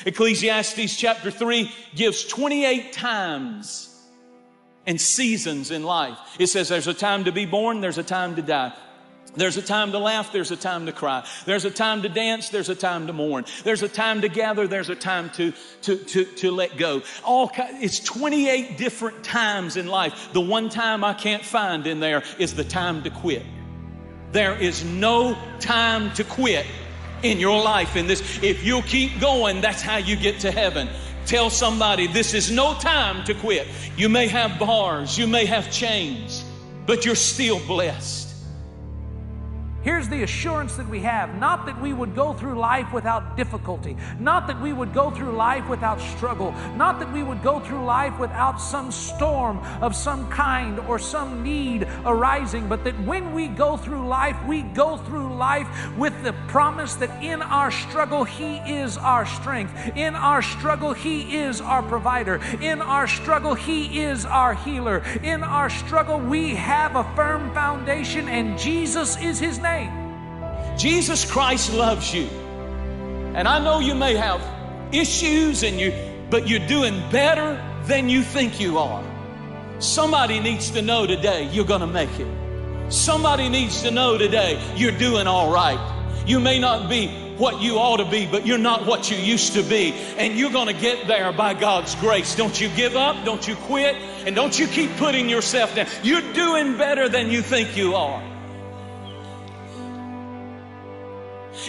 Ecclesiastes chapter 3 gives 28 times and seasons in life. It says there's a time to be born, there's a time to die. There's a time to laugh, there's a time to cry. There's a time to dance, there's a time to mourn. There's a time to gather, there's a time to let go. It's 28 different times in life. The one time I can't find in there is the time to quit. There is no time to quit in your life in this. If you'll keep going, that's how you get to heaven. Tell somebody, this is no time to quit. You may have bars, you may have chains, but you're still blessed. Here's the assurance that we have, not that we would go through life without difficulty, not that we would go through life without struggle, not that we would go through life without some storm of some kind or some need arising, but that when we go through life with the promise that in our struggle, He is our strength. In our struggle, He is our provider. In our struggle, He is our healer. In our struggle, we have a firm foundation, and Jesus is His name. Jesus Christ loves you. And I know you may have issues but you're doing better than you think you are. Somebody needs to know today you're going to make it. Somebody needs to know today you're doing all right. You may not be what you ought to be, but you're not what you used to be. And you're going to get there by God's grace. Don't you give up. Don't you quit. And don't you keep putting yourself down. You're doing better than you think you are.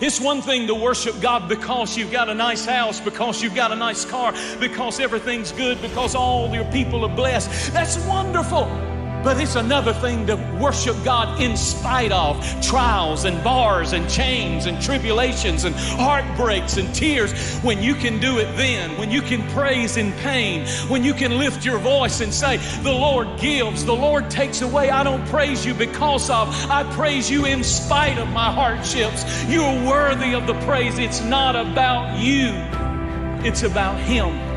It's one thing to worship God because you've got a nice house, because you've got a nice car, because everything's good, because all your people are blessed. That's wonderful. But it's another thing to worship God in spite of trials and bars and chains and tribulations and heartbreaks and tears. When you can do it then, when you can praise in pain, when you can lift your voice and say, the Lord gives, the Lord takes away. I don't praise you because of, I praise you in spite of my hardships. You're worthy of the praise. It's not about you. It's about Him.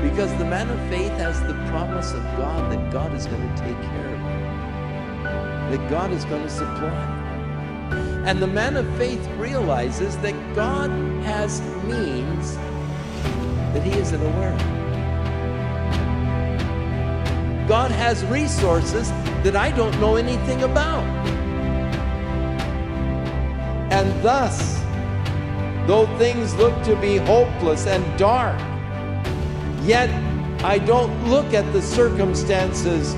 Because the man of faith has the promise of God that God is going to take care of him, that God is going to supply. And the man of faith realizes that God has means that he isn't aware of. God has resources that I don't know anything about. And thus, though things look to be hopeless and dark, yet I don't look at the circumstances.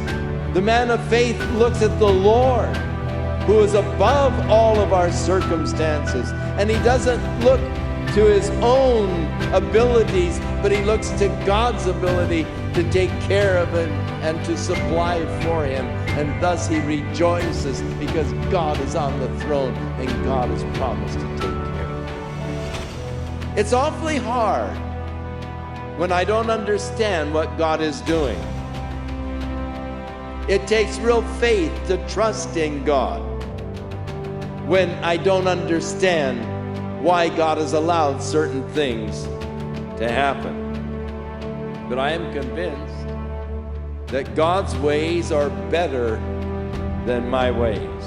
The man of faith looks at the Lord, who is above all of our circumstances. And he doesn't look to his own abilities, but he looks to God's ability to take care of it and to supply for him. And thus he rejoices because God is on the throne and God has promised to take care of it. It's awfully hard when I don't understand what God is doing. It takes real faith to trust in God when I don't understand why God has allowed certain things to happen. But I am convinced that God's ways are better than my ways.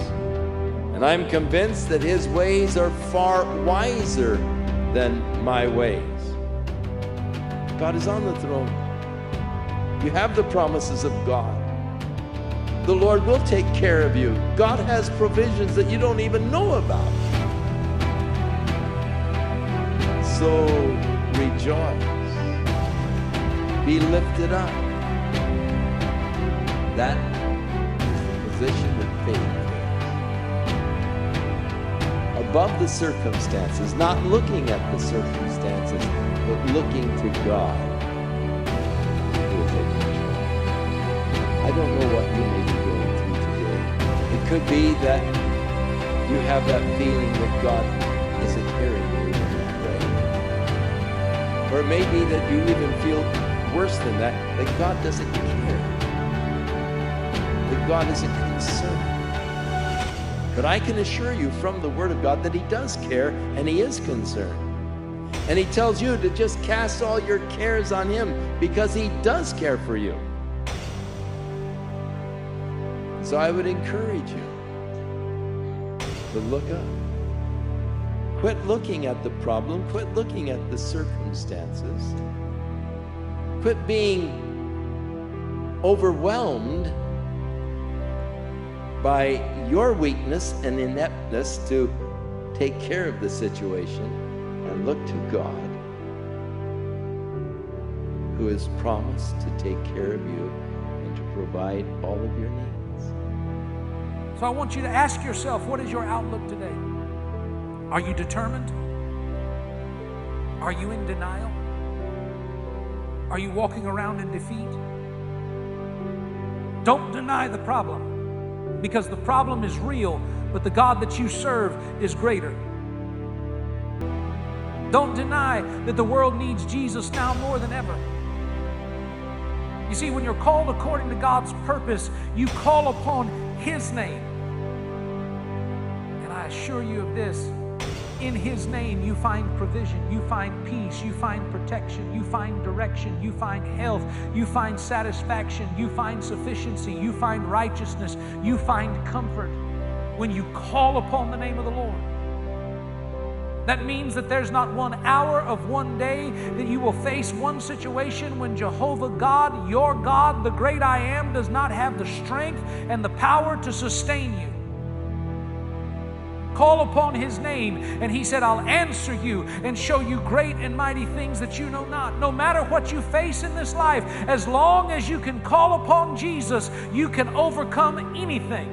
And I'm convinced that His ways are far wiser than my ways. God is on the throne. You have the promises of God. The Lord will take care of you. God has provisions that you don't even know about. So rejoice. Be lifted up. That is the position that faith is. Above the circumstances, not looking at the circumstances, but looking to God. I don't know what you may be going through today. It could be that you have that feeling that God isn't hearing you when you pray. Or it may be that you even feel worse than that God doesn't care, that God isn't concerned. But I can assure you from the Word of God that He does care and He is concerned. And He tells you to just cast all your cares on Him because He does care for you. So I would encourage you to look up. Quit looking at the problem. Quit looking at the circumstances. Quit being overwhelmed by your weakness and ineptness to take care of the situation, and look to God, who has promised to take care of you and to provide all of your needs. So I want you to ask yourself, what is your outlook today? Are you determined? Are you in denial? Are you walking around in defeat? Don't deny the problem, because the problem is real, but the God that you serve is greater. Don't deny that the world needs Jesus now more than ever. You see, when you're called according to God's purpose, you call upon His name. And I assure you of this, in His name you find provision, you find peace, you find protection, you find direction, you find health, you find satisfaction, you find sufficiency, you find righteousness, you find comfort when you call upon the name of the Lord. That means that there's not 1 hour of one day that you will face one situation when Jehovah God, your God, the great I am, does not have the strength and the power to sustain you. Call upon His name, and He said, I'll answer you and show you great and mighty things that you know not. No matter what you face in this life, as long as you can call upon Jesus, you can overcome anything.